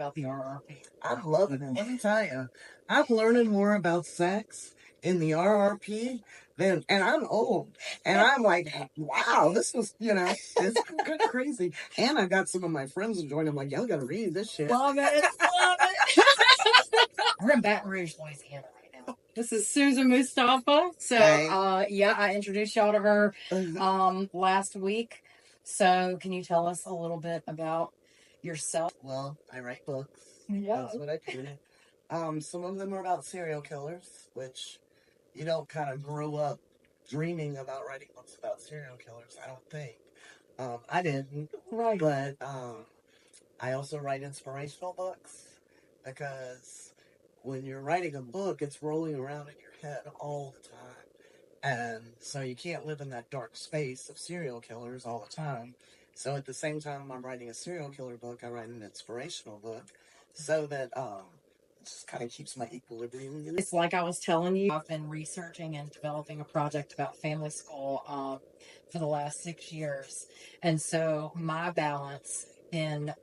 about the RRP? I'm loving it. Let me tell you, I'm learning more about sex in the RRP than, and I'm old, and I'm like, wow, this was, it's crazy. And I got some of my friends to join. I'm like, y'all gotta read this shit. Love it. Love it. We're in Baton Rouge, Louisiana right now. This is Susan Mustafa. So, yeah, I introduced y'all to her last week. So, can you tell us a little bit about yourself? Well, I write books. Yeah. That's what I do. Some of them are about serial killers, which you don't kind of grow up dreaming about writing books about serial killers, I don't think. I didn't. Right. But I also write inspirational books because when you're writing a book, it's rolling around in your head all the time. And so you can't live in that dark space of serial killers all the time. So at the same time I'm writing a serial killer book, I write an inspirational book so that it just kind of keeps my equilibrium. It's like I was telling you, I've been researching and developing a project about family school for the last 6 years. And so my balance in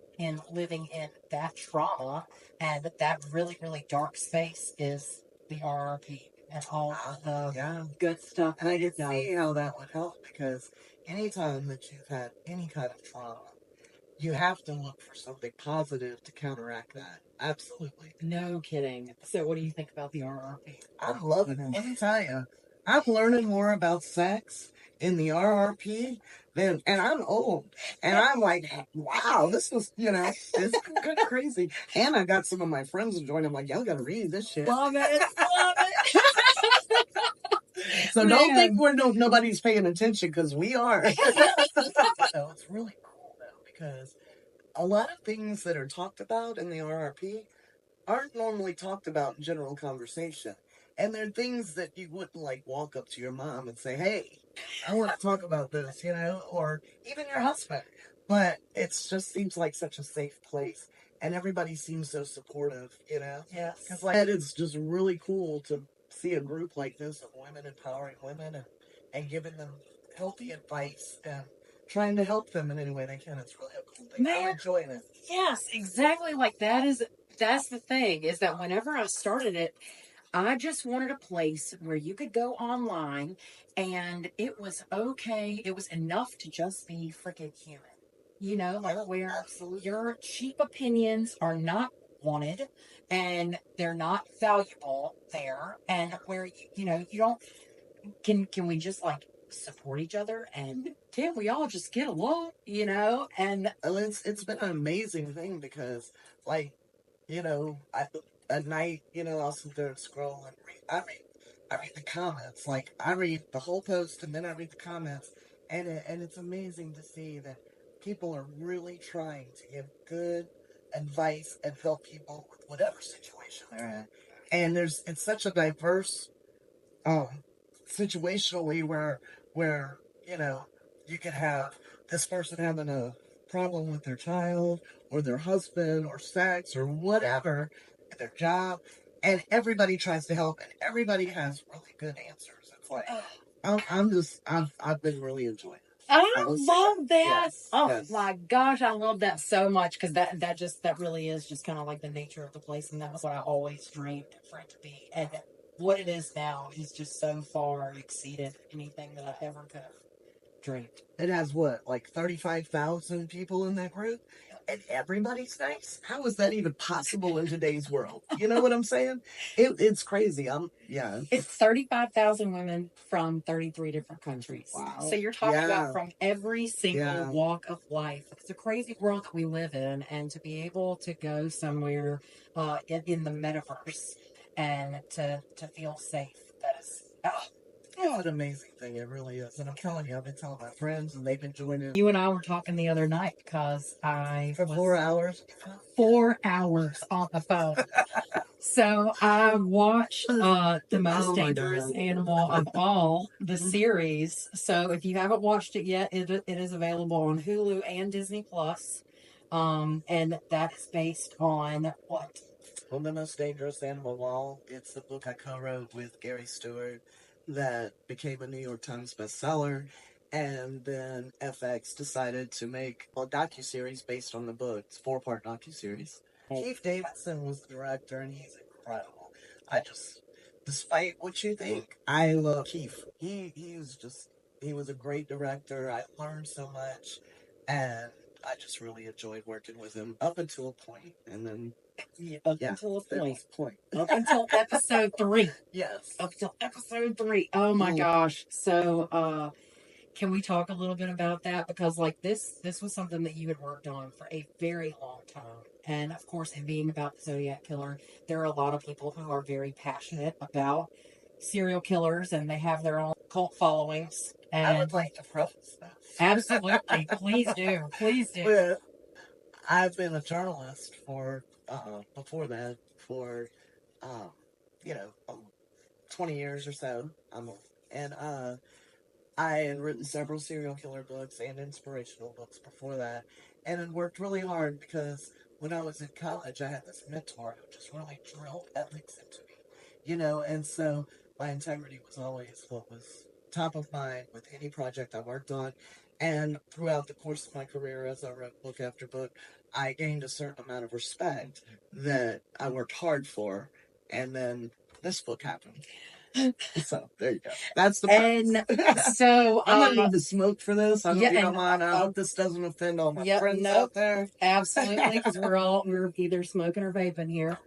living in that trauma and that really, really dark space is the RRP and all the good stuff. And I can see how that would help because anytime that you've had any kind of trauma, you have to look for something positive to counteract that. Absolutely. No kidding. So what do you think about the RRP? I'm loving it. Let me tell you, I'm learning more about sex in the RRP than, and I'm old, and I'm like, wow, this was, it's crazy. And I got some of my friends to join. I'm like, y'all gotta read this shit. Love it. Love it. So don't think nobody's paying attention because we are. So it's really cool though because a lot of things that are talked about in the RRP aren't normally talked about in general conversation. And they're things that you wouldn't like walk up to your mom and say, hey, I want to talk about this, or even your husband. But it just seems like such a safe place. And everybody seems so supportive, Yes. Because it's just really cool to see a group like this of women empowering women and giving them healthy advice and trying to help them in any way they can. It's really a cool thing. I'm enjoying it. Yes, exactly. Like that's the thing is that whenever I started it, I just wanted a place where you could go online and it was okay. It was enough to just be freaking human. Where your cheap opinions are not wanted and they're not valuable there, and where you don't can we just like support each other and can we all just get along, and it's been an amazing thing because at night, I'll sit there and scroll and read. I read the comments. Like I read the whole post and then I read the comments, and it's amazing to see that people are really trying to give good advice and help people with whatever situation they're in. And it's such a diverse situationally where you could have this person having a problem with their child or their husband or sex or whatever, their job, and everybody tries to help and everybody has really good answers. It's like I've been really enjoying it. I love that. Yes, yes. My gosh, I love that so much because that really is just kind of like the nature of the place, and that was what I always dreamed for it to be. And what it is now is just so far exceeded anything that I ever could have dreamed. It has what, like 35,000 people in that group? And everybody's nice? How is that even possible in today's world? You know what I'm saying? It's crazy. It's 35,000 women from 33 different countries. Wow. So you're talking about from every single walk of life. It's a crazy world that we live in, and to be able to go somewhere in the metaverse and to feel safe, that is... what an amazing thing it really is. And I'm telling you, I've been telling my friends and they've been joining. You and I were talking the other night because For 4 hours? 4 hours on the phone. So I watched The Most Dangerous Animal of All, the series. So if you haven't watched it yet, it is available on Hulu and Disney Plus. And that is based on what? Well, The Most Dangerous Animal of All. It's the book I co-wrote with Gary Stewart that became a New York Times bestseller. And then FX decided to make a docuseries based on the book. It's a 4-part docuseries. Keith Davidson was the director, and he's incredible. Despite what you think, I love Keith. He was a great director. I learned so much, and I just really enjoyed working with him up until a point, and then until a point. Up until episode 3. Yes. Up until episode 3. Oh my gosh. So, can we talk a little bit about that? Because like this was something that you had worked on for a very long time. And of course, it being about the Zodiac Killer, there are a lot of people who are very passionate about serial killers and they have their own cult followings. And I would like to preface that. Absolutely. Please do. Please do. Well, I've been a journalist for, before that, for, um, 20 years or so. And I had written several serial killer books and inspirational books before that, and had worked really hard because when I was in college, I had this mentor who just really drilled ethics into me, and so my integrity was always what was top of mind with any project I worked on. And throughout the course of my career, as I wrote book after book, I gained a certain amount of respect that I worked hard for. And then this book happened. So there you go. That's the and so I'm gonna need the smoke for this. I don't mind. I hope this doesn't offend all my friends out there. Absolutely, because we're either smoking or vaping here.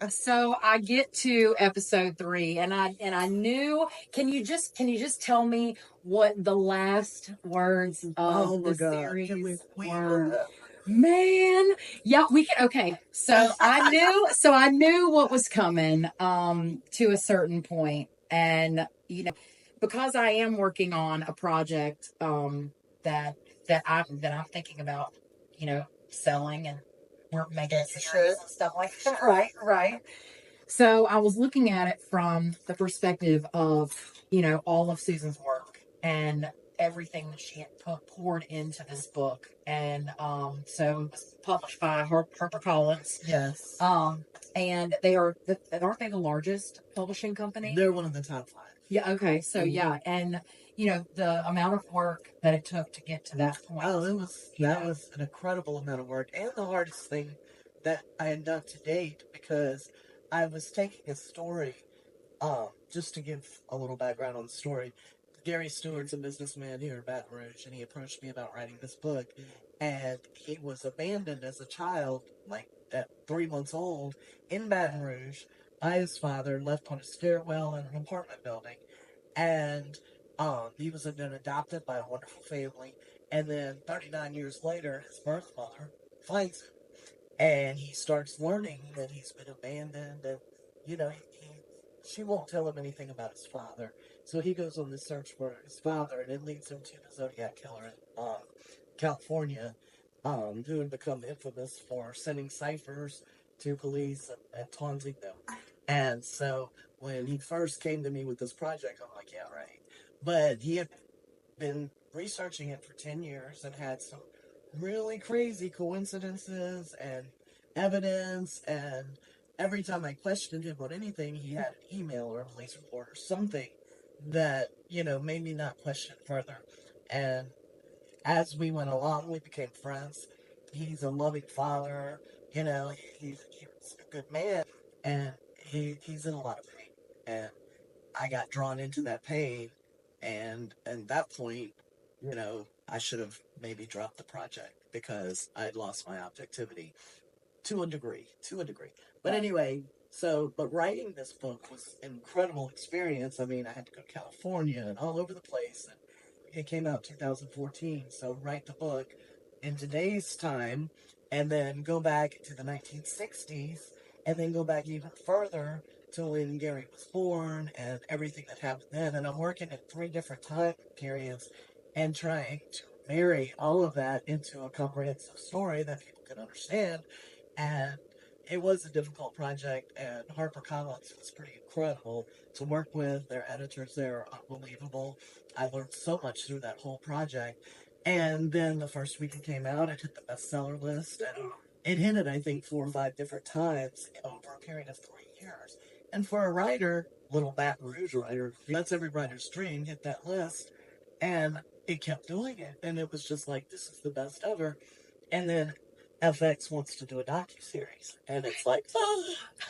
So I get to episode 3, and I knew. Can you just tell me what the last words of the series were? Man, yeah, we can. Okay, so I knew what was coming. To a certain point, and because I am working on a project, that I'm thinking about, selling, and we're making series and stuff like that. Right. So I was looking at it from the perspective of, all of Susan's work and everything that she had poured into this book. And so it was published by HarperCollins. Yes. And they aren't they the largest publishing company? They're one of the top 5. Yeah, okay. So yeah, and the amount of work that it took to get to that point. Oh, that was an incredible amount of work, and the hardest thing that I had done to date, because I was taking a story, just to give a little background on the story. Gary Stewart's a businessman here in Baton Rouge, and he approached me about writing this book, and he was abandoned as a child, like at 3 months old, in Baton Rouge by his father, left on a stairwell in an apartment building, and he was then adopted by a wonderful family, and then 39 years later, his birth mother finds him, and he starts learning that he's been abandoned, and she won't tell him anything about his father. So he goes on this search for his father, and it leads him to the Zodiac Killer in California, who had become infamous for sending ciphers to police and taunting them. And so when he first came to me with this project, I'm like, yeah, right. But he had been researching it for 10 years and had some really crazy coincidences and evidence, and every time I questioned him on anything, he had an email or a police report or something that, made me not question further. And as we went along, we became friends. He's a loving father, he's a good man, and he's in a lot of pain. And I got drawn into that pain, and at that point, I should have maybe dropped the project because I'd lost my objectivity to a degree. But anyway, but writing this book was an incredible experience. I mean, I had to go to California and all over the place, and it came out 2014. So write the book in today's time, and then go back to the 1960s, and then go back even further to when Gary was born and everything that happened then. And I'm working in 3 different time periods and trying to marry all of that into a comprehensive story that people can understand. And it was a difficult project, and HarperCollins was pretty incredible to work with. Their editors there are unbelievable. I learned so much through that whole project. And then the first week it came out, it hit the bestseller list, and it hit it, I think, 4 or 5 different times over a period of 3 years. And for a writer, little Baton Rouge writer, that's every writer's dream, hit that list. And it kept doing it. And it was just like, this is the best ever. And then FX wants to do a docuseries. And it's like,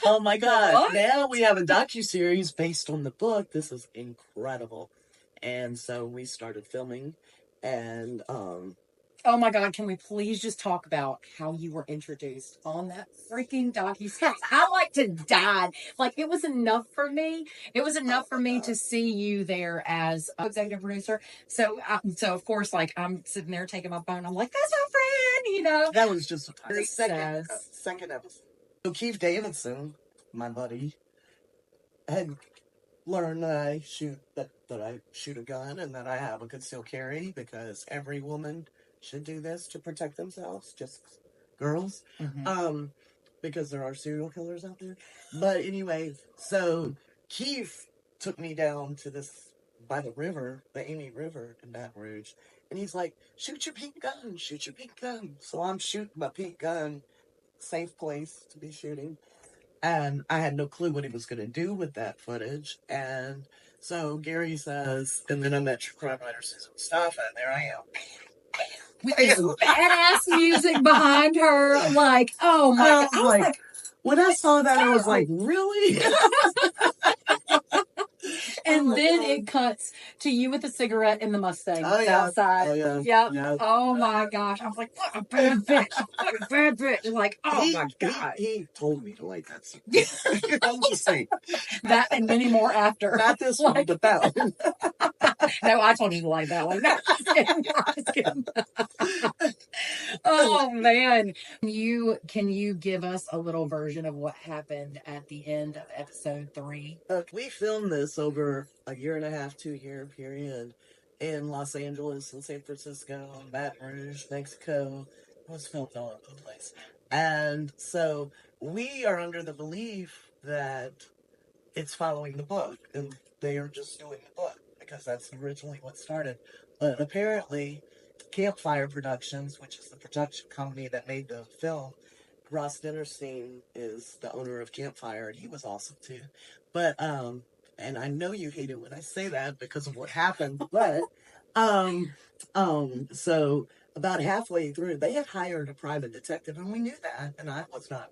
oh my God. What? Now we have a docuseries based on the book. This is incredible. And so we started filming and oh my God, can we please just talk about how you were introduced on that freaking docuseries? I like to die. Like, it was enough for me. It was enough for me to see you there as executive producer. So, so of course, like, I'm sitting there taking my phone. I'm like, that's my friend, you know? That was just the second episode. So Keith Davidson, my buddy, had learned that I shoot a gun and that I have a concealed carry because every woman should do this to protect themselves, just girls. Mm-hmm. Because there are serial killers out there. But anyway, so Keith took me down to this by the river, the Amy River in Baton Rouge, and he's like, shoot your pink gun, shoot your pink gun. So I'm shooting my pink gun, safe place to be shooting. And I had no clue what he was going to do with that footage. And so Gary says, and then I met true crime writer Susan Mustafa, and there I am. With this badass music behind her. Like, oh my God. I was like, when I saw that, I was like, really? And then it cuts to you with a cigarette in the Mustang outside. Oh, yeah. Yep. Yeah. Oh, my gosh. I was like, what a bad bitch. What a bad bitch. Like, oh, my God. He told me to like that cigarette. I'm just saying. That and many more after. Not this one, but that one. No, I told you to like that one. No, I'm just kidding. Oh, man. Can you give us a little version of what happened at the end of episode 3? We filmed this over a 1.5, 2-year period in Los Angeles and San Francisco, Baton Rouge, Mexico. It was filmed all over the place. And so we are under the belief that it's following the book and they are just doing the book because that's originally what started. But apparently Campfire Productions, which is the production company that made the film, Ross Dinnerstein is the owner of Campfire, and he was awesome too. But and I know you hate it when I say that because of what happened, but so about halfway through, they had hired a private detective, and we knew that, and I was not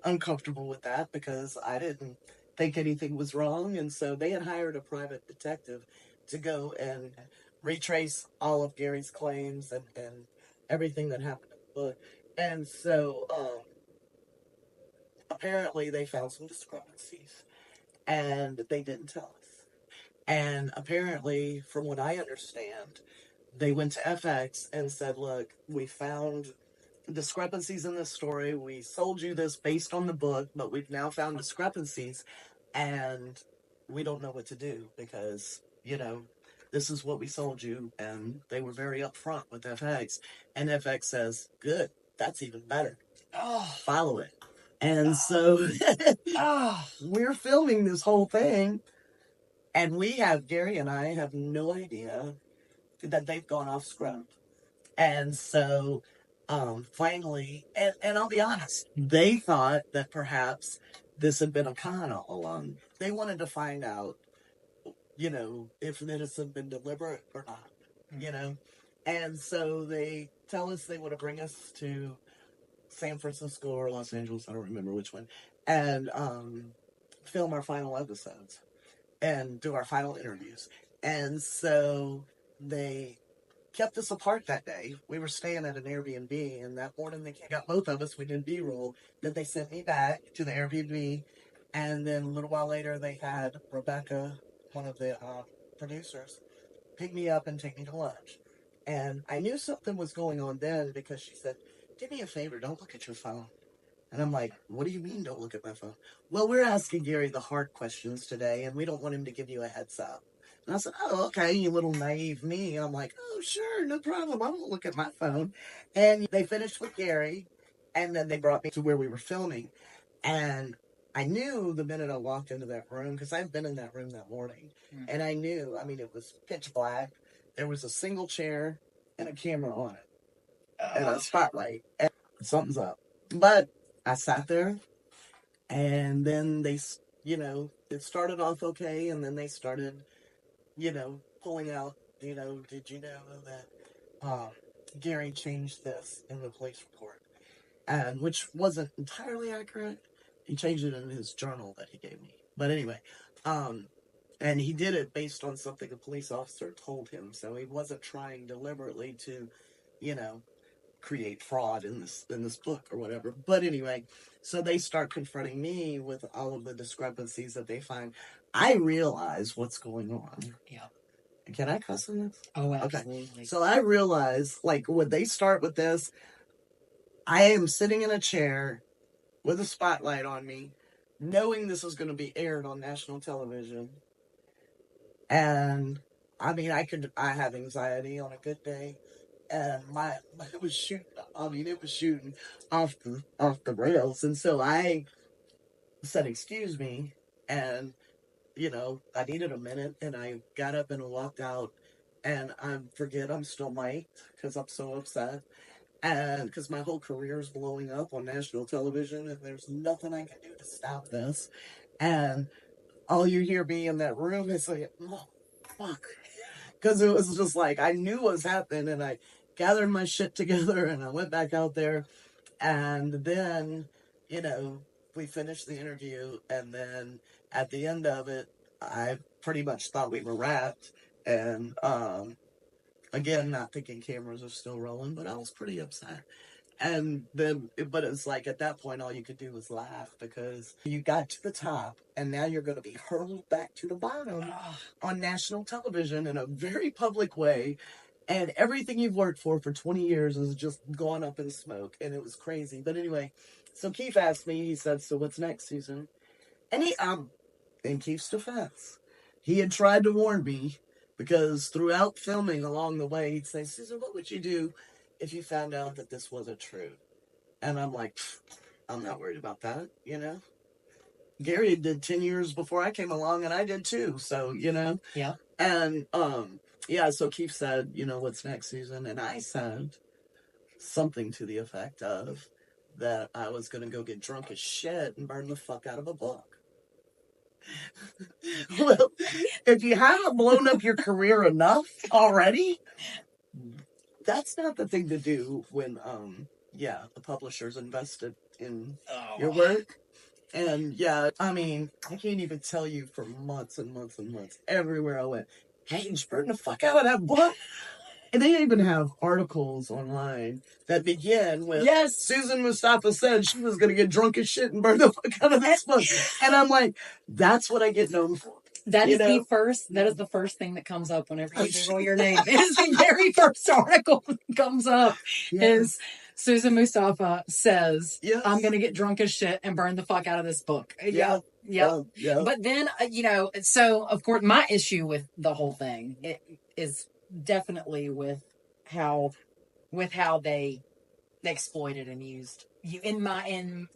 uncomfortable with that because I didn't think anything was wrong, and so they had hired a private detective to go and retrace all of Gary's claims and everything that happened in the book. And so apparently they found some discrepancies and they didn't tell us. And apparently, from what I understand, they went to FX and said, look, we found discrepancies in this story. We sold you this based on the book, but we've now found discrepancies and we don't know what to do because, you know, this is what we sold you. And they were very upfront with FX. And FX says, good, that's even better. Follow it. And so we're filming this whole thing. And Gary and I have no idea that they've gone off script. And so finally, and I'll be honest, they thought that perhaps this had been a con all along. They wanted to find out, you know, if this had been deliberate or not, you know. And so they tell us they want to bring us to San Francisco or Los Angeles, I don't remember which one, and film our final episodes and do our final interviews. And so they kept us apart that day. We were staying at an Airbnb, and that morning they got both of us. We did B-roll. Then they sent me back to the Airbnb, and then a little while later they had Rebecca, one of the producers, pick me up and take me to lunch. And I knew something was going on then because she said, do me a favor, don't look at your phone. And I'm like, what do you mean don't look at my phone? Well, we're asking Gary the hard questions today, and we don't want him to give you a heads up. And I said, oh, okay, you little naive me. I'm like, oh, sure, no problem. I won't look at my phone. And they finished with Gary, and then they brought me to where we were filming. And I knew the minute I walked into that room, because I'd been in that room that morning, and I knew, I mean, it was pitch black. There was a single chair and a camera on it, and a spotlight, and something's up. But I sat there, and then they, you know, it started off okay, and then they started, you know, pulling out, you know, did you know that Gary changed this in the police report? and which wasn't entirely accurate. He changed it in his journal that he gave me. But anyway, and he did it based on something a police officer told him. So he wasn't trying deliberately to, you know, create fraud in this book or whatever. But anyway, so they start confronting me with all of the discrepancies that they find. I realize what's going on. Yeah. Can I cuss on this? Oh, absolutely. Okay. So I realize, like, when they start with this, I am sitting in a chair with a spotlight on me, knowing this is going to be aired on national television. And I mean, I have anxiety on a good day, and it was shooting. I mean, it was shooting off the rails, and so I said, "Excuse me," and I needed a minute, and I got up and walked out, and I forget I'm still mic'd because I'm so upset, and because my whole career is blowing up on national television, and there's nothing I can do to stop this, and all you hear me in that room is like, oh, fuck. Because it was just like, I knew what was happening, and I gathered my shit together, and I went back out there, and then, we finished the interview, and then at the end of it, I pretty much thought we were wrapped, and, again, not thinking cameras are still rolling, but I was pretty upset. And then, but it's like at that point, all you could do was laugh because you got to the top and now you're going to be hurled back to the bottom on national television in a very public way. And everything you've worked for 20 years has just gone up in smoke. And it was crazy. But anyway, so Keith asked me, he said, so what's next, Susan? And in Keith's defense, he had tried to warn me because throughout filming along the way, he'd say, Susan, what would you do if you found out that this wasn't true? And I'm like, I'm not worried about that, Gary did 10 years before I came along, and I did too. So, Yeah. And, so Keith said, what's next, Susan? And I said something to the effect of that I was going to go get drunk as shit and burn the fuck out of a book. Well, if you haven't blown up your career enough already, that's not the thing to do when, the publisher's invested in your work. And I mean, I can't even tell you for months and months and months, everywhere I went, hey, you burn the fuck out of that book. And they even have articles online that begin with, yes, Susan Mustafa said she was going to get drunk as shit and burn the fuck out of this book. And I'm like, that's what I get known for. That is the first thing that comes up whenever you Google your name. It is the very first article that comes up is Susan Mustafa says, I'm going to get drunk as shit and burn the fuck out of this book. Yeah. But then, so of course my issue with the whole thing is definitely with how they exploited and used you in my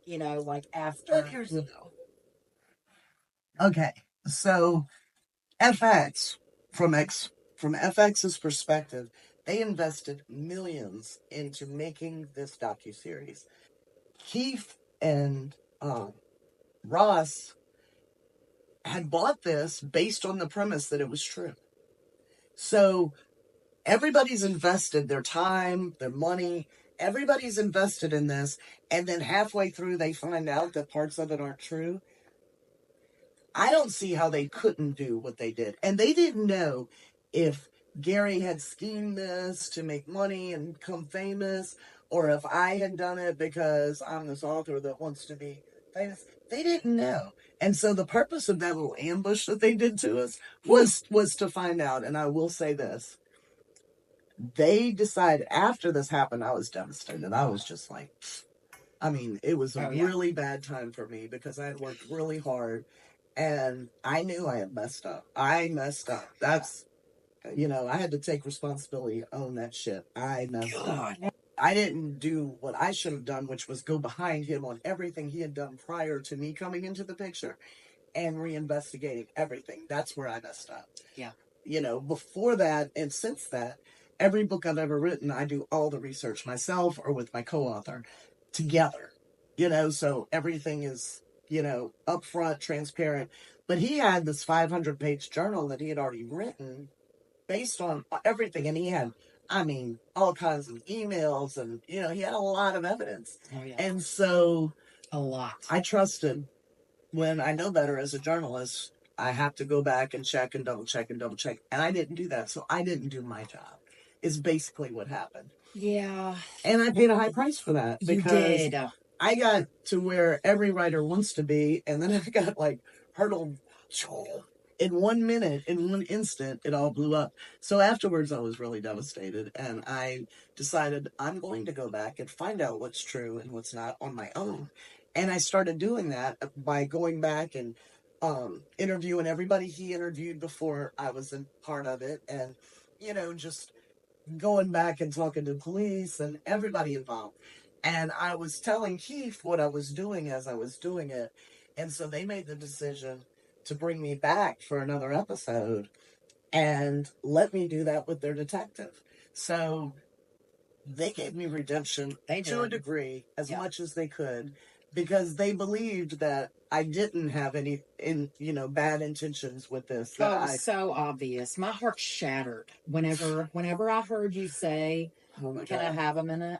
like after. Here's the deal. Okay, so FX, from FX's perspective, they invested millions into making this docuseries. Keith and Ross had bought this based on the premise that it was true. So everybody's invested their time, their money, everybody's invested in this, and then halfway through they find out that parts of it aren't true. I don't see how they couldn't do what they did. And they didn't know if Gary had schemed this to make money and become famous, or if I had done it because I'm this author that wants to be famous. They didn't know. And so the purpose of that little ambush that they did to us was to find out. And I will say this. They decided after this happened, I was devastated. I was just like, I mean, it was a really bad time for me because I had worked really hard. And I knew I had messed up. I messed up. That's, I had to take responsibility, own that shit. I messed up. I didn't do what I should have done, which was go behind him on everything he had done prior to me coming into the picture and reinvestigating everything. That's where I messed up. Yeah. Before that and since that, every book I've ever written, I do all the research myself or with my co-author together. So everything is upfront, transparent. But he had this 500-page journal that he had already written based on everything. And he had I mean, all kinds of emails, and he had a lot of evidence. Oh yeah. And so a lot. I trusted. When I know better as a journalist, I have to go back and check and double check and double check. And I didn't do that. So I didn't do my job, is basically what happened. Yeah. And I paid a high price for that. You because did. I got to where every writer wants to be. And then I got like hurdled in 1 minute, in one instant, it all blew up. So afterwards, I was really devastated. And I decided I'm going to go back and find out what's true and what's not on my own. And I started doing that by going back and interviewing everybody he interviewed before I was a part of it. And, just going back and talking to police and everybody involved. And I was telling Keith what I was doing as I was doing it. And so they made the decision to bring me back for another episode and let me do that with their detective. So they gave me redemption to a degree, as much as they could, because they believed that I didn't have any bad intentions with this. Oh, it was so obvious. My heart shattered whenever I heard you say, oh my "Can God. I have a minute?"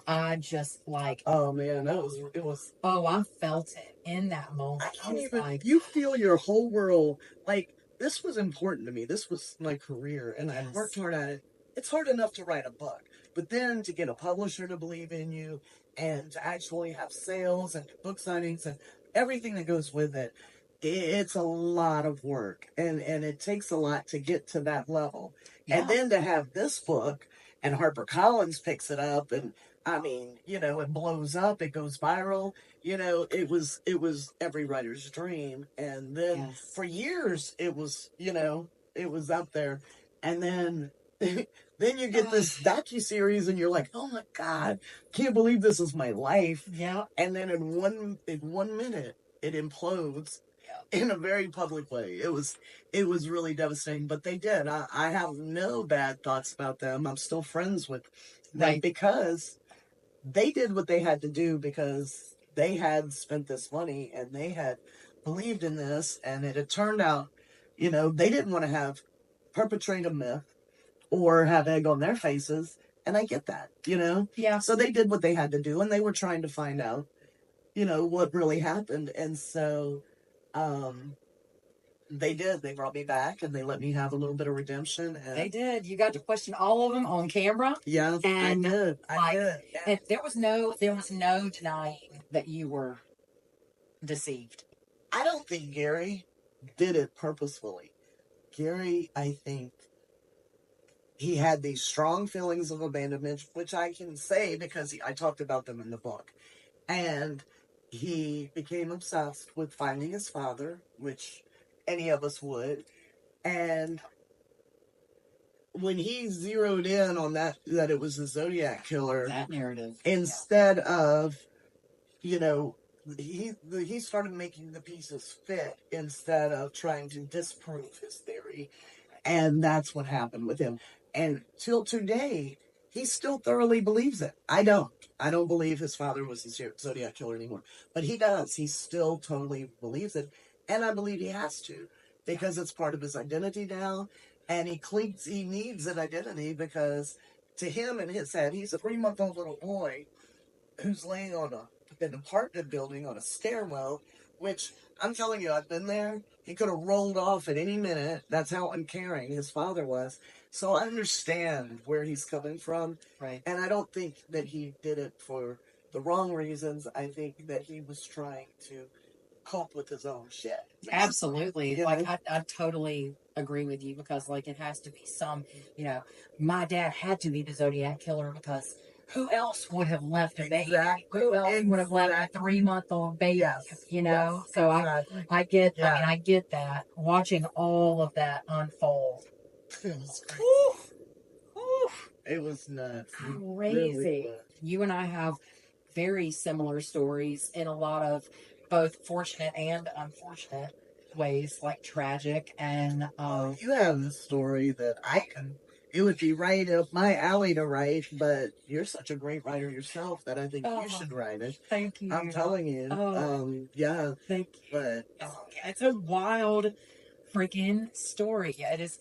I just oh man, it was. Oh, I felt it in that moment. I can't even. You feel your whole world like this was important to me. This was my career, and I worked hard at it. It's hard enough to write a book, but then to get a publisher to believe in you, and to actually have sales and book signings and everything that goes with it, it's a lot of work, and it takes a lot to get to that level. Yeah. And then to have this book, and HarperCollins picks it up, and I mean, it blows up, it goes viral. It was every writer's dream. And then for years, it was up there. And then then you get this docuseries, and you're like, oh my God, can't believe this is my life. Yeah. And then in one minute, it implodes in a very public way. It was really devastating, but they did. I have no bad thoughts about them. I'm still friends with them because they did what they had to do, because they had spent this money and they had believed in this, and it had turned out, they didn't want to perpetrate a myth or have egg on their faces. And I get that, Yeah. So they did what they had to do, and they were trying to find out, what really happened. And so, they did. They brought me back, and they let me have a little bit of redemption. And they did. You got to question all of them on camera. Yeah, and I did. I did. And there was no denying that you were deceived. I don't think Gary did it purposefully. Gary, I think he had these strong feelings of abandonment, which I can say because I talked about them in the book. And he became obsessed with finding his father, which any of us would. And when he zeroed in on that it was the Zodiac killer, that narrative, instead of, he started making the pieces fit instead of trying to disprove his theory. And that's what happened with him. And till today, he still thoroughly believes it. I don't believe his father was the Zodiac killer anymore. But he does. He still totally believes it. And I believe he has to, because it's part of his identity now. And he needs an identity, because to him, in his head, he's a 3-month-old little boy who's laying on an apartment building on a stairwell, which I'm telling you, I've been there. He could have rolled off at any minute. That's how uncaring his father was. So I understand where he's coming from. Right. And I don't think that he did it for the wrong reasons. I think that he was trying to cope with his own shit. Absolutely. I totally agree with you, because it has to be some, my dad had to be the Zodiac killer, because who else would have left a baby? Exactly. Who else would have left a 3-month-old baby? Yes. So exactly. I get I get that. Watching all of that unfold. It was crazy. It was nuts. Crazy. Really was. You and I have very similar stories in a lot of both fortunate and unfortunate ways, tragic. And you have a story that it would be right up my alley to write, but you're such a great writer yourself that I think you should write it. Thank you. I'm telling you. Yeah. Thank you. But it's a wild freaking story. Yeah, it is.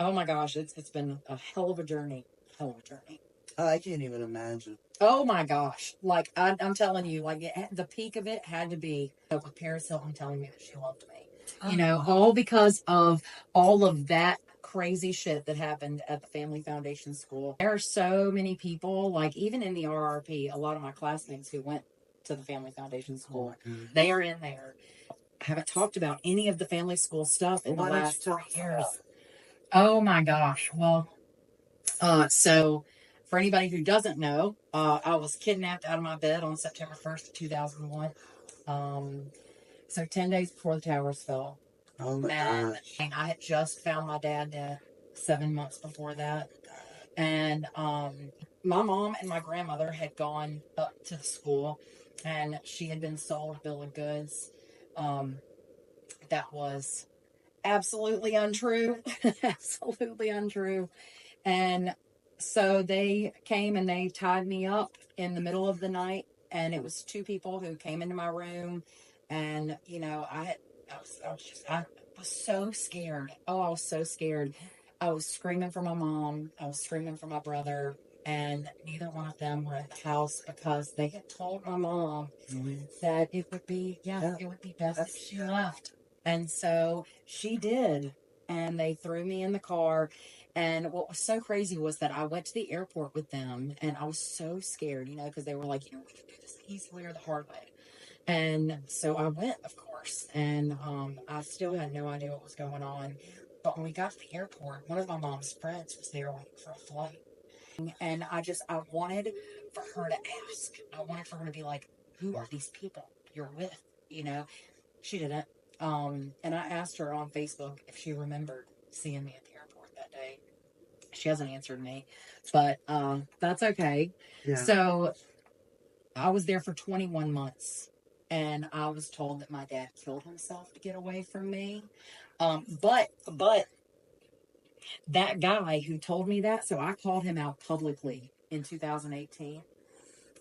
Oh my gosh, it's been a hell of a journey. whole journey. I can't even imagine. Oh my gosh. Like, I'm telling you, like, the peak of it had to be with Paris Hilton telling me that she loved me. You know, all because of all of that crazy shit that happened at the Family Foundation School. There are so many people, like, even in the RRP, a lot of my classmates who went to the Family Foundation School, they are in there. I haven't talked about any of the family school stuff in the last 3 years. Oh my gosh. Well, so for anybody who doesn't know, I was kidnapped out of my bed on September 1st of 2001. So 10 days before the towers fell. Oh my gosh. And I had just found my dad dead 7 months before that. And my mom and my grandmother had gone up to the school, and she had been sold a bill of goods. That was absolutely untrue. Absolutely untrue. And so they came and they tied me up in the middle of the night. And it was two people who came into my room. And, you know, I was so scared. Oh, I was so scared. I was screaming for my mom. I was screaming for my brother. And neither one of them were at the house because they had told my mom that it would be, it would be best if she left. And so she did. And they threw me in the car. And what was so crazy was that I went to the airport with them, and I was so scared, you know, because they were like, you know, we can do this easily or the hard way. And so I went, of course, and I still had no idea what was going on. But when we got to the airport, one of my mom's friends was there waiting for a flight. And I wanted for her to ask. I wanted for her to be like, who are these people you're with? You know, she didn't. And I asked her on Facebook if she remembered seeing me at the airport that day. She hasn't answered me, but that's okay. Yeah. So I was there for 21 months, and I was told that my dad killed himself to get away from me. But that guy who told me that, so I called him out publicly in 2018,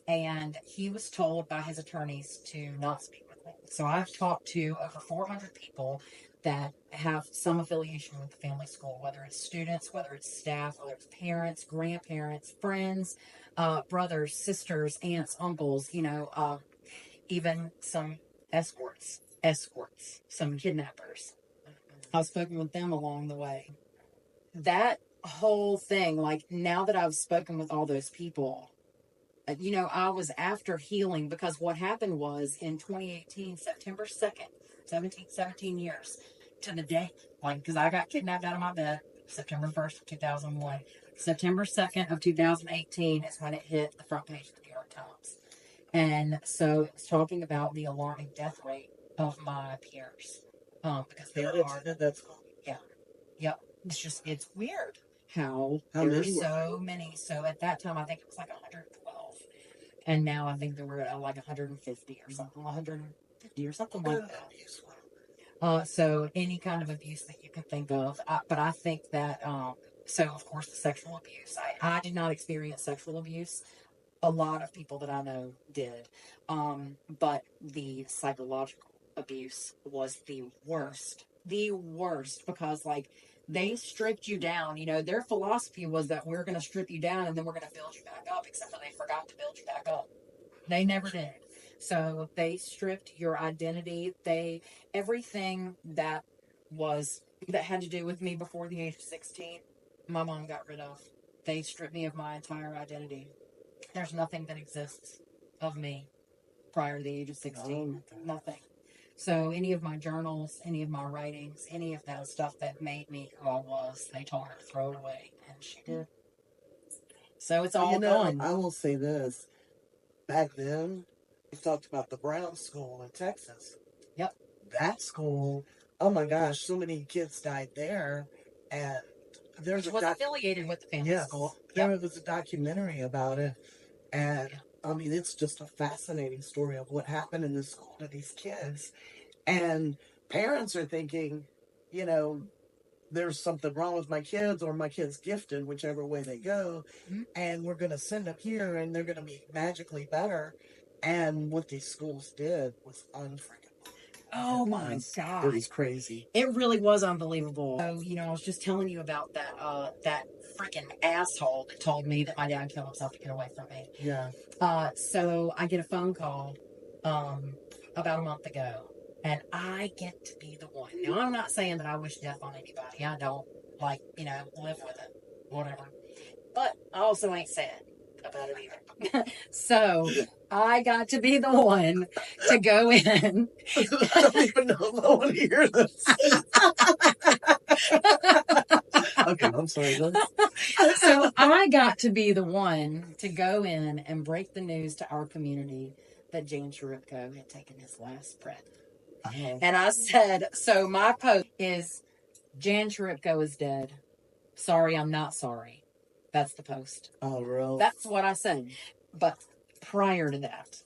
and he was told by his attorneys to not speak with me. So I've talked to over 400 people that have some affiliation with the family school, whether it's students, whether it's staff, whether it's parents, grandparents, friends, brothers, sisters, aunts, uncles, you know, even some escorts, some kidnappers. I've spoken with them along the way. That whole thing, like, now that I've spoken with all those people, you know, I was after healing, because what happened was in 2018, September 2nd, 17 years to the day, like, because I got kidnapped out of my bed September 1st of 2001. September 2nd of 2018 is when it hit the front page of the New York Times. And so it was talking about the alarming death rate of my peers. Because there are, that's cool. Yeah. Yep. It's weird how there's so many. So at that time, I think it was like 112. And now I think that we're at like 150 or something, 150 or something like that. So any kind of abuse that you can think of. But I think that, so of course, the sexual abuse. I did not experience sexual abuse. A lot of people that I know did. But the psychological abuse was the worst. The worst, because, like, they stripped you down. You know, their philosophy was that we're going to strip you down and then we're going to build you back up, except for they forgot to build you back up. They never did. So they stripped your identity. Everything that had to do with me before the age of 16, my mom got rid of. They stripped me of my entire identity. There's nothing that exists of me prior to the age of 16. Nothing. So any of my journals, any of my writings, any of that stuff that made me who I was, they told her to throw it away, and she did. So it's all gone. I will say this. Back then, we talked about the Brown School in Texas. Yep. That school, oh my gosh, so many kids died there. And there's affiliated with the family school. There was a documentary about it. And I mean, it's just a fascinating story of what happened in the school to these kids. And parents are thinking, you know, there's something wrong with my kids, or my kids gifted, whichever way they go. Mm-hmm. And we're going to send them here and they're going to be magically better. And what these schools did was unforgivable. Oh my God. It was crazy. It really was unbelievable. So, I was just telling you about that freaking asshole that told me that my dad killed himself to get away from me. Yeah. So I get a phone call about a month ago, and I get to be the one. Now, I'm not saying that I wish death on anybody. I don't, live with it, whatever. But I also ain't sad about it either. So I got to be the one to go in. I don't even know if I want to hear this. Okay, I'm sorry. So I got to be the one to go in and break the news to our community that Jan Cherupko had taken his last breath. And I said, so my post is, Jan Cherupko is dead. Sorry, I'm not sorry. That's the post. Oh, really? That's what I said. But prior to that,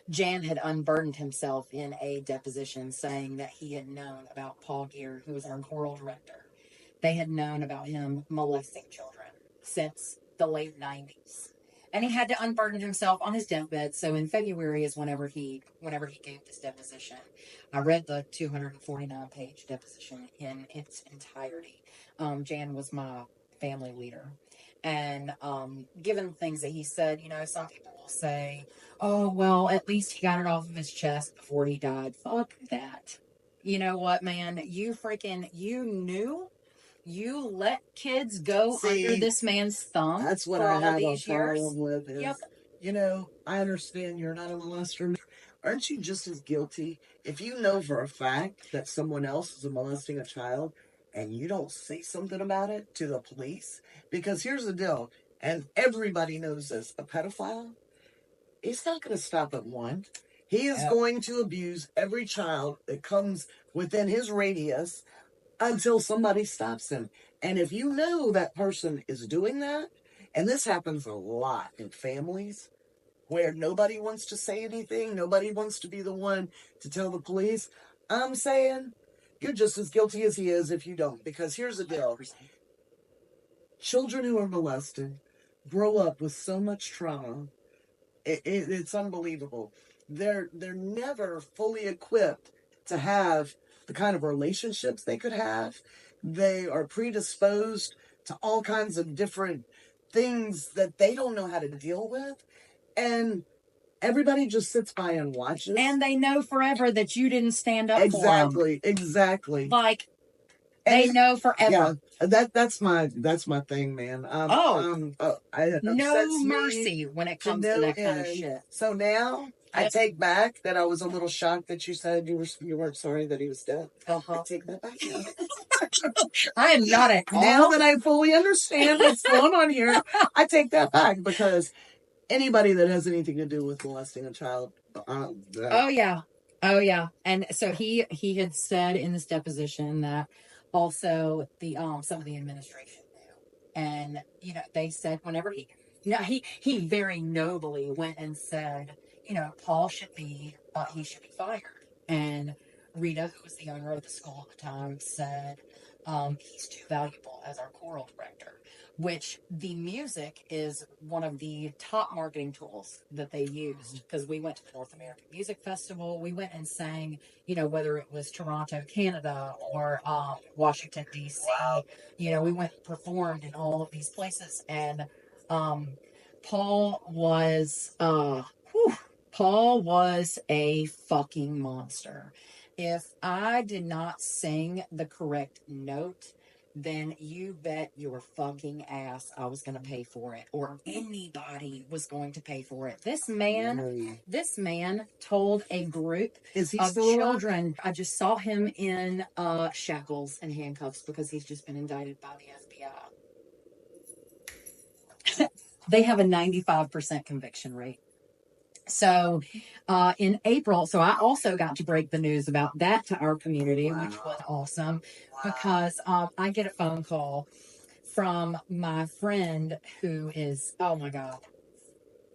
Jan had unburdened himself in a deposition saying that he had known about Paul Gear, who was our choral director. They had known about him molesting children since the late 90s. And he had to unburden himself on his deathbed. So in February is whenever he gave this deposition. I read the 249-page deposition in its entirety. Jan was my family leader. And given the things that he said, some people will say, oh, well, at least he got it off of his chest before he died. Fuck that. You know what, man? You knew. You let kids go under this man's thumb. That's what I have a problem with. Is, I understand you're not a molester. Aren't you just as guilty if you know for a fact that someone else is molesting a child and you don't say something about it to the police? Because here's the deal, and everybody knows this: a pedophile, he's not going to stop at one. He is going to abuse every child that comes within his radius until somebody stops him. And if you know that person is doing that, and this happens a lot in families where nobody wants to say anything, nobody wants to be the one to tell the police, I'm saying you're just as guilty as he is if you don't. Because here's the deal. Children who are molested grow up with so much trauma. It's unbelievable. They're never fully equipped to have the kind of relationships they could have. They are predisposed to all kinds of different things that they don't know how to deal with. And everybody just sits by and watches. And they know forever that you didn't stand up for them. Exactly. Like, they know forever. Yeah, that's my thing, man. No mercy when it comes to that kind of shit. So now I take back that I was a little shocked that you said you weren't sorry that he was dead. I take that back. I am not at all. Now that I fully understand what's going on here, I take that back, because anybody that has anything to do with molesting a child. Oh yeah. And so he had said in this deposition that also the some of the administration knew, and they said whenever he very nobly went and said, Paul should be fired, and Rita, who was the owner of the school at the time, said he's too valuable as our choral director, which the music is one of the top marketing tools that they used, because we went to the North American Music Festival. We went and sang, whether it was Toronto, Canada, or Washington, D.C. We went and performed in all of these places. And Paul was a fucking monster. If I did not sing the correct note, then you bet your fucking ass I was going to pay for it, or anybody was going to pay for it. This man told a group of children. I just saw him in shackles and handcuffs because he's just been indicted by the FBI. They have a 95% conviction rate. So in April, so I also got to break the news about that to our community, which was awesome, because I get a phone call from my friend who is, oh my God,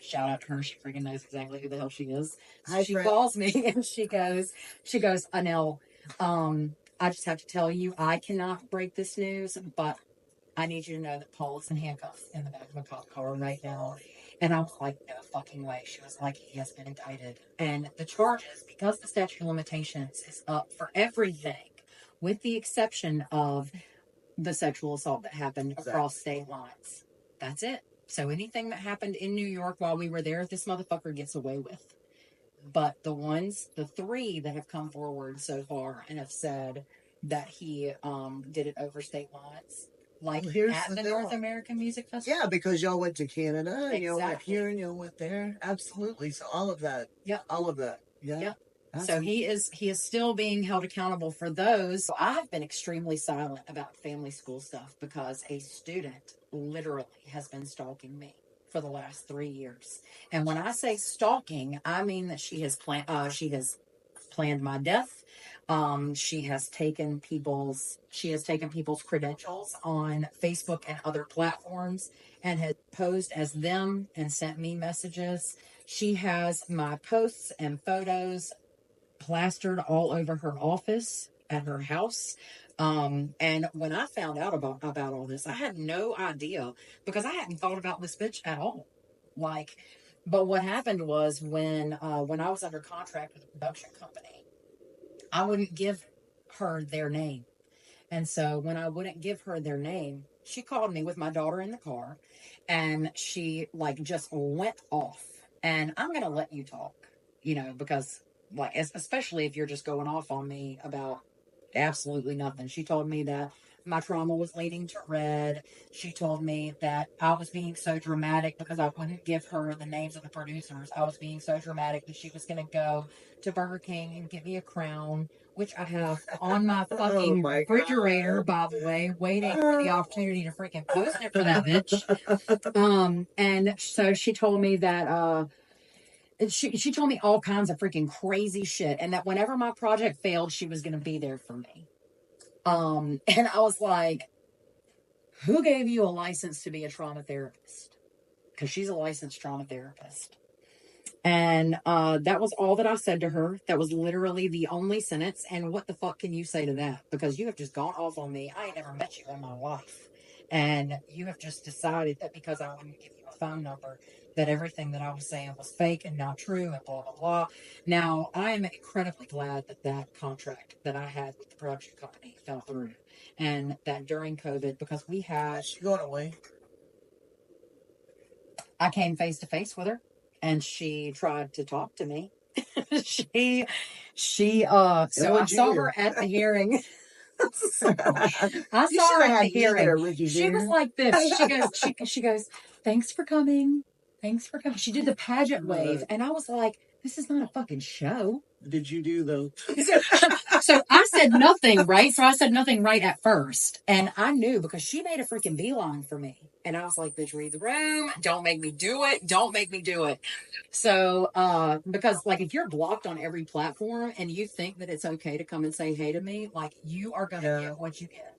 shout out to her. She freaking knows exactly who the hell she is. She calls me and she goes, Annelle, I just have to tell you, I cannot break this news, but I need you to know that Paul is in handcuffs in the back of a cop car right now. And I was like, no fucking way. She was like, he has been indicted. And the charges, because the statute of limitations is up for everything, with the exception of the sexual assault that happened across state lines. That's it. So anything that happened in New York while we were there, this motherfucker gets away with. But the three that have come forward so far and have said that he did it over state lines, like at the North American Music Festival. Yeah, because y'all went to Canada, and y'all went here, and y'all went there. Absolutely. So all of that. Yep. All of that. Yeah. Yep. So he is still being held accountable for those. So I have been extremely silent about family school stuff because a student literally has been stalking me for the last 3 years. And when I say stalking, I mean that she has planned my death. She has taken people's credentials on Facebook and other platforms and has posed as them and sent me messages. She has my posts and photos plastered all over her office at her house. And when I found out about all this, I had no idea because I hadn't thought about this bitch at all. Like, but what happened was when I was under contract with a production company, I wouldn't give her their name. And so when I wouldn't give her their name, she called me with my daughter in the car and she like just went off. And I'm going to let you talk, because like, especially if you're just going off on me about absolutely nothing. She told me that my trauma was leading to red. She told me that I was being so dramatic because I wouldn't give her the names of the producers. I was being so dramatic that she was going to go to Burger King and get me a crown, which I have on my fucking refrigerator, by the way, waiting for the opportunity to freaking post it for that bitch. And so she told me that, she told me all kinds of freaking crazy shit, and that whenever my project failed, she was going to be there for me. And I was like, who gave you a license to be a trauma therapist? Because she's a licensed trauma therapist. And that was all that I said to her. That was literally the only sentence. And what the fuck can you say to that? Because you have just gone off on me. I ain't never met you in my life. And you have just decided that because I wouldn't give you a phone number, that everything that I was saying was fake and not true and blah, blah, blah. Now, I am incredibly glad that that contract that I had with the production company fell through. And that during COVID, because we had... She going away? I came face to face with her and she tried to talk to me. So I saw her at the hearing. I saw her at the hearing. She was like this. She goes, thanks for coming. Thanks for coming. She did the pageant wave. And I was like, this is not a fucking show. Did you do the... So I said nothing, right? So I said nothing right at first. And I knew because she made a freaking beeline for me. And I was like, bitch, read the room. Don't make me do it. Don't make me do it. So, because like if you're blocked on every platform and you think that it's okay to come and say hey to me, like you are going to get what you get,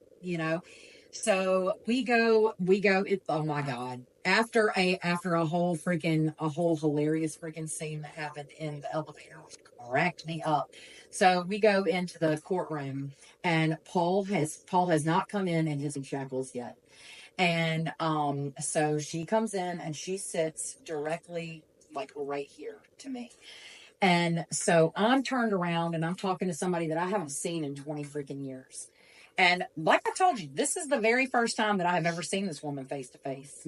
So we go, oh my God. After a whole hilarious freaking scene that happened in the elevator, which cracked me up. So we go into the courtroom and Paul has not come in his shackles yet. And so she comes in and she sits directly like right here to me. And so I'm turned around and I'm talking to somebody that I haven't seen in 20 freaking years. And like I told you, this is the very first time that I have ever seen this woman face to face.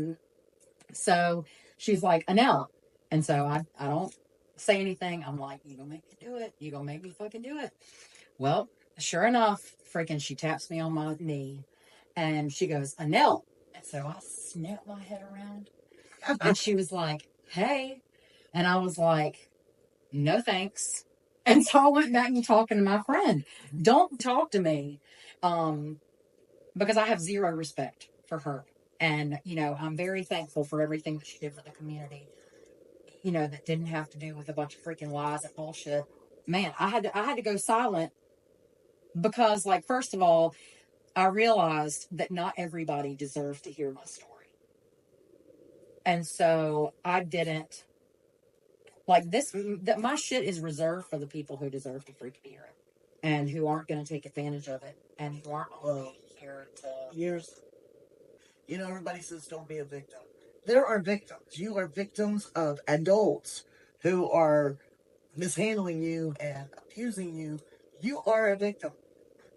So she's like, Annelle. And so I don't say anything. I'm like, you gonna make me do it. You gonna make me fucking do it. Well, sure enough, freaking she taps me on my knee and she goes, Annelle. And so I snapped my head around and she was like, hey. And I was like, no thanks. And so I went back and talking to my friend. Don't talk to me. Because I have zero respect for her. And, I'm very thankful for everything that she did for the community, that didn't have to do with a bunch of freaking lies and bullshit. Man, I had to go silent because, like, first of all, I realized that not everybody deserves to hear my story. And so I didn't like this, that my shit is reserved for the people who deserve to freaking hear it and who aren't going to take advantage of it and who aren't here to... Everybody says don't be a victim. there are victims. You are victims of adults who are mishandling you and abusing you. You are a victim.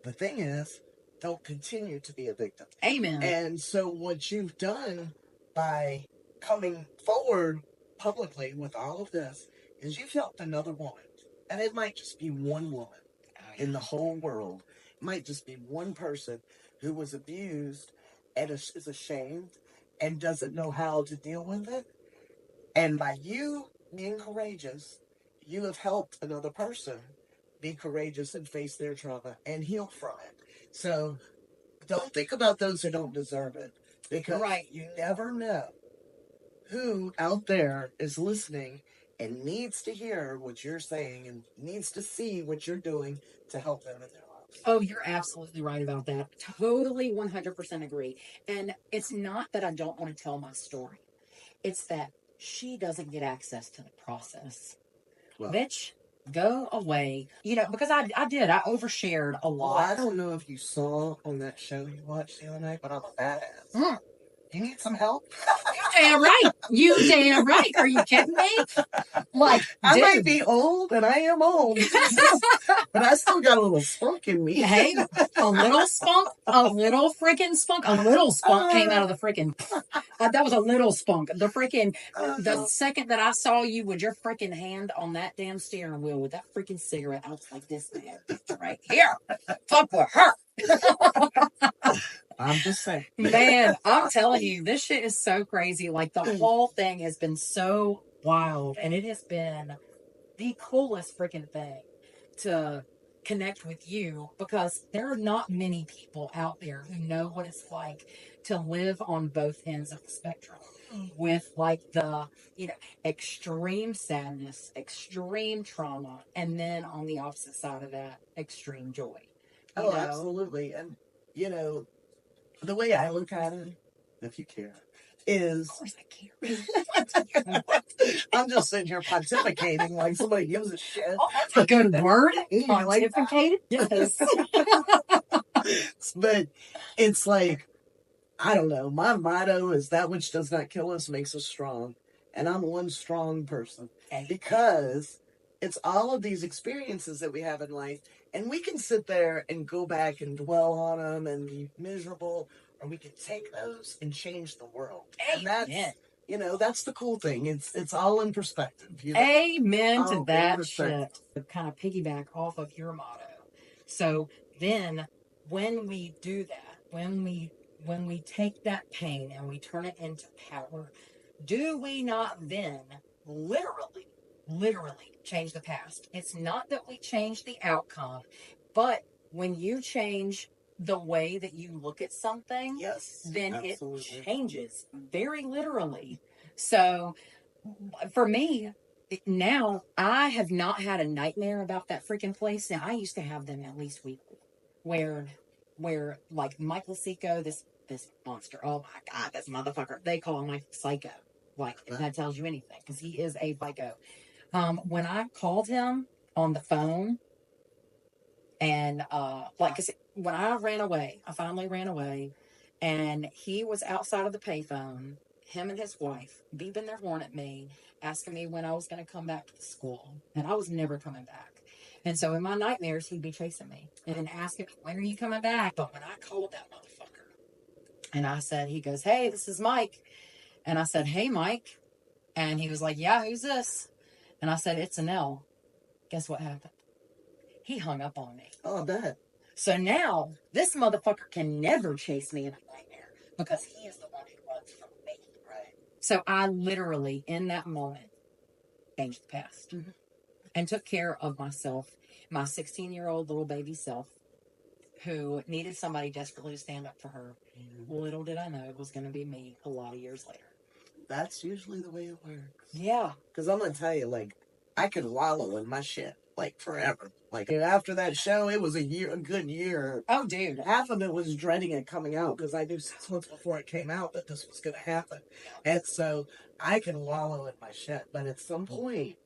The thing is, don't continue to be a victim. Amen. And so what you've done by coming forward publicly with all of this is you've helped another woman. And it might just be one woman in the whole world. It might just be one person who was abused and is ashamed and doesn't know how to deal with it. And by you being courageous, you have helped another person be courageous and face their trauma and heal from it. So don't think about those who don't deserve it, because you never know who out there is listening and needs to hear what you're saying and needs to see what you're doing to help them in their lives. Oh, you're absolutely right about that. Totally 100% agree. And it's not that I don't want to tell my story. It's that she doesn't get access to the process. Well, bitch, go away. You know, because I overshared a lot. Well, I don't know if you saw on that show you watched the other night, but I'm a badass. You need some help? You damn right. You damn right. Are you kidding me? Like, I might be old, and I am old, but I still got a little spunk in me. Hey, a little spunk, a little freaking spunk, a little spunk came out of the freaking. That was a little spunk. The freaking, the second that I saw you with your freaking hand on that damn steering wheel with that freaking cigarette, I was like, this man right here, fuck with her. I'm just saying. Man, I'm telling you, this shit is so crazy. Like, the whole thing has been so wild, and it has been the coolest freaking thing to connect with you, because there are not many people out there who know what it's like to live on both ends of the spectrum with, like, the, you know, extreme sadness, extreme trauma, and then on the opposite side of that, extreme joy. Oh, absolutely. And, you know, the way I look at it, if you care, is... Of course I care. I'm just sitting here pontificating like somebody gives a shit. Oh, that's a good word. Pontificated? Yes. But it's like, I don't know. My motto is that which does not kill us makes us strong. And I'm one strong person. Because it's all of these experiences that we have in life. And we can sit there and go back and dwell on them and be miserable. Or we can take those and change the world. And that's, you know, that's the cool thing. It's all in perspective. You know? Amen to that shit. Kind of piggyback off of your motto. So then when we do that, when we take that pain and we turn it into power, do we not then literally change the past? It's not that we change the outcome, but when you change the way that you look at something, then absolutely. It changes very literally. So for me, now I have not had a nightmare about that freaking place. Now I used to have them at least weekly, where like Michael Seco, this monster. Oh my God, this motherfucker. They call him like psycho. Like, if that tells you anything, because he is a psycho. When I called him on the phone, and like, cause when I finally ran away, and he was outside of the payphone, him and his wife beeping their horn at me, asking me when I was going to come back to the school, and I was never coming back. And so in my nightmares, he'd be chasing me and then asking me, when are you coming back? But when I called that motherfucker, and I said, he goes, hey, this is Mike. And I said, hey, Mike. And he was like, yeah, who's this? And I said, it's Annelle. Guess what happened? He hung up on me. Oh, I bet. So now this motherfucker can never chase me in a nightmare, because he is the one who runs from me. Right. So I literally, in that moment, changed the past and took care of myself, my 16-year-old little baby self, who needed somebody desperately to stand up for her. Little did I know it was going to be me a lot of years later. That's usually the way it works. Yeah. Because I'm going to tell you, like, I could wallow in my shit, like, forever. Like, after that show, it was a good year. Oh, dude. Half of it was dreading it coming out, because I knew 6 months before it came out that this was going to happen. And so I can wallow in my shit. But at some point,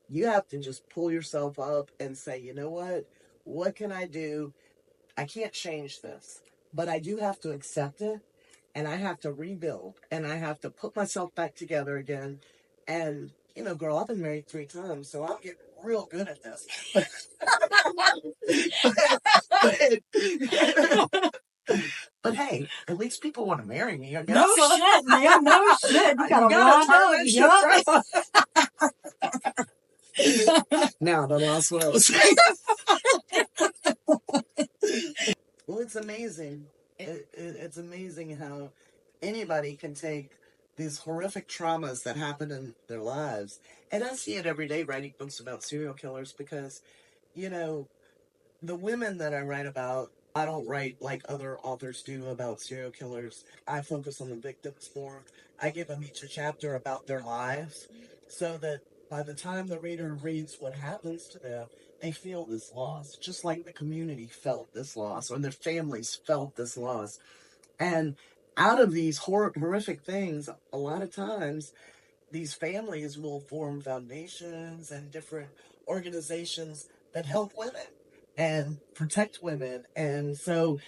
you have to just pull yourself up and say, you know what? What can I do? I can't change this, but I do have to accept it and I have to rebuild, and I have to put myself back together again. And, you know, girl, I've been married 3 times, so I'm getting real good at this. But hey, at least people want to marry me. I guess. No shit, man. No shit. You got a lot of Now I lost what I was saying. Well, it's amazing. It's amazing how anybody can take these horrific traumas that happen in their lives. And I see it every day writing books about serial killers because, you know, the women that I write about, I don't write like other authors do about serial killers. I focus on the victims more. I give them each a chapter about their lives so that by the time the reader reads what happens to them, they feel this loss, just like the community felt this loss or their families felt this loss. And out of these horrific things, a lot of times, these families will form foundations and different organizations that help women and protect women. And so,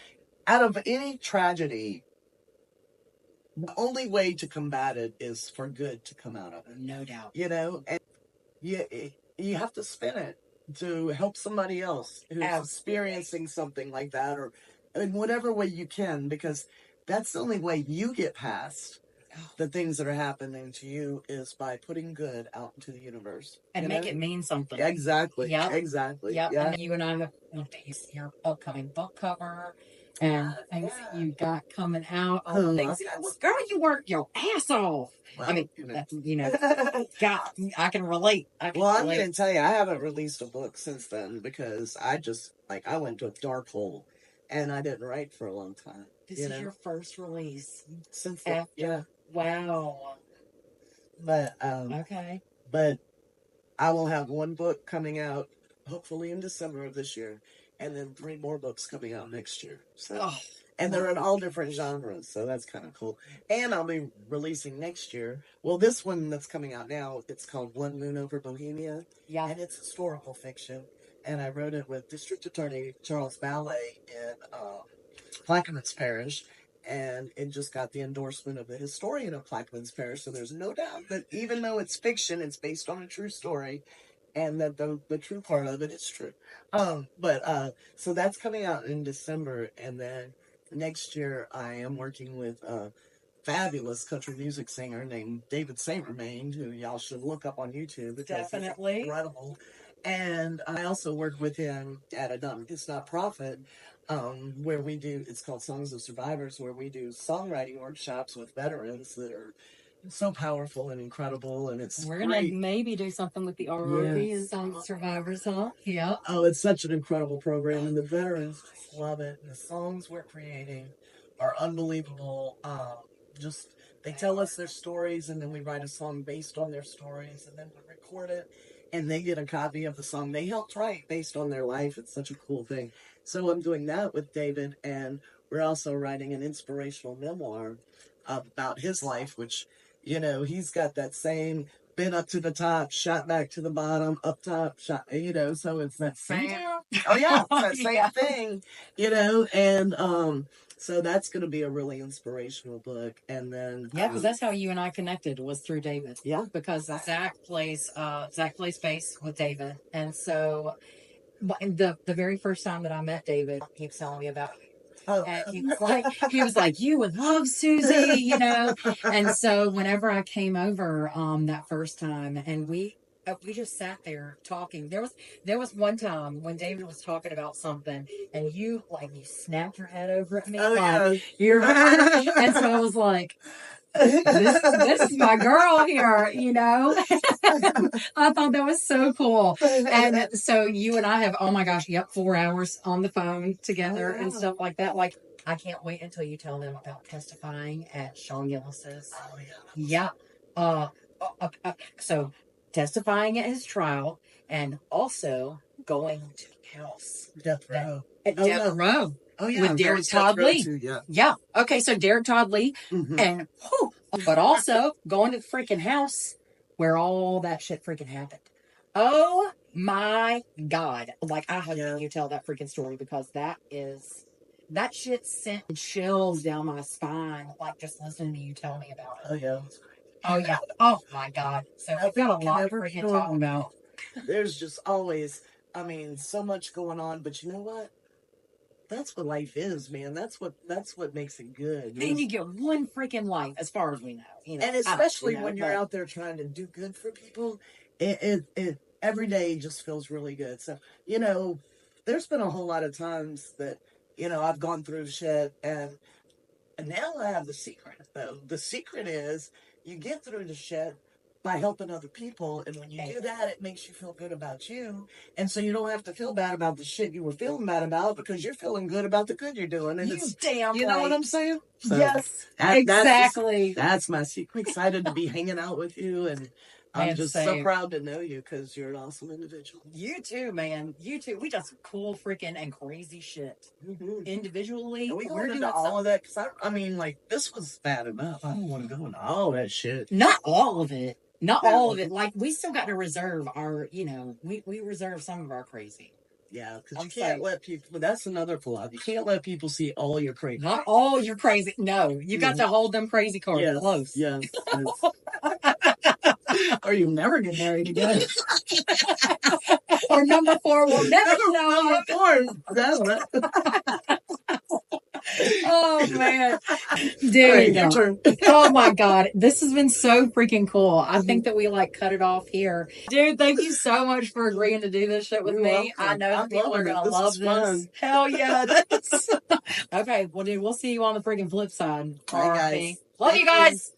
out of any tragedy, the only way to combat it is for good to come out of it. No doubt. You know, and you have to spin it to help somebody else who's experiencing something like that, or in whatever way you can, because that's the only way you get past the things that are happening to you is by putting good out into the universe and make it mean something. Exactly. Yep. Exactly. Yep. Yeah. And you and I have your upcoming book cover and things that you got coming out. All things. Girl, you worked your ass off. Well, I mean, God, I can relate. I'm going to tell you, I haven't released a book since then because I went to a dark hole and I didn't write for a long time. This is your first release since then. Yeah. Wow. But okay. But I will have one book coming out hopefully in December of this year, and then 3 more books coming out next year. So, and they're in all different genres, so that's kind of cool. And I'll be releasing next year. Well, this one that's coming out now, it's called One Moon Over Bohemia. Yeah. And it's historical fiction. And I wrote it with District Attorney Charles Ballet in Plaquemines Parish. And it just got the endorsement of the historian of Plaquemines Parish. So there's no doubt that even though it's fiction, it's based on a true story. And that the true part of it is true. So that's coming out in December. And then next year, I am working with a fabulous country music singer named David Sabermain, who y'all should look up on YouTube. Definitely. He's incredible. And I also work with him at it's nonprofit, where we do, it's called Songs of Survivors, where we do songwriting workshops with veterans that are so powerful and incredible, and we're gonna maybe do something with the RRP and Songs of Survivors, huh? Yeah. Oh, it's such an incredible program, and the veterans just love it. And the songs we're creating are unbelievable. Just they tell us their stories, and then we write a song based on their stories, and then we record it, and they get a copy of the song they helped write based on their life. It's such a cool thing. So I'm doing that with David, and we're also writing an inspirational memoir about his life, which, you know, he's got that same been up to the top, shot back to the bottom, up top, shot, you know, so it's that same, that same thing, you know, and so that's going to be a really inspirational book. And then because that's how you and I connected, was through David. Yeah, because Zach plays bass with David, and so the very first time that I met David, he was telling me about you. And he was like, you would love Susie, you know. And so whenever I came over that first time, and we just sat there talking. There was one time when David was talking about something, and you snapped your head over at me. You're and so I was like, this is my girl here, you know. I thought that was so cool. And so you and I have, 4 hours on the phone together and stuff like that. Like, I can't wait until you tell them about testifying at Sean Gillis's. So testifying at his trial, and also going to the house. Death Row. Death Row. Oh, yeah. With Derek Todd Lee. Yeah. Okay, so Derek Todd Lee. And, but also going to the freaking house where all that shit freaking happened. Oh, my God. Like, I hope you tell that freaking story, because that is that shit sent chills down my spine, like just listening to you tell me about it. Oh yeah. Oh yeah. Oh my God. So we've got a lot to freaking talk about. There's just always, I mean, so much going on, but you know what? That's what life is, man. That's what makes it good. And you get one freaking life, as far as we know. You know, And especially when you're out there trying to do good for people, it every day just feels really good. So, you know, there's been a whole lot of times that, you know, I've gone through shit and now I have the secret though. The secret is you get through the shit by helping other people, and when you do that, it makes you feel good about you, and so you don't have to feel bad about the shit you were feeling bad about because you're feeling good about the good you're doing. And it's damn, you know what I'm saying? So yes, exactly. That's my secret. Excited to be hanging out with you, and I'm just so proud to know you because you're an awesome individual. You too, man. You too. We got some cool, freaking, and crazy shit. Individually, and we're doing all of that because I mean, like, this was bad enough. I don't want to go into all that shit. Not all of it. Not all of it. Like, we still got to reserve our, you know, we reserve some of our crazy. Yeah, because you can't let people, that's another flaw. You can't let people see all your crazy. Not all your crazy. No, you got to hold them crazy cards close. Yes. Or you never get married again. Or number 4 will never know. Number 4. Oh man, dude! Your turn. Oh my God, this has been so freaking cool. I think that we like cut it off here, dude. Thank you so much for agreeing to do this shit with me. Welcome. I know that people are gonna love this. Fun. Hell yeah! Okay, well, dude, we'll see you on the freaking flip side. Bye, guys. Love you guys.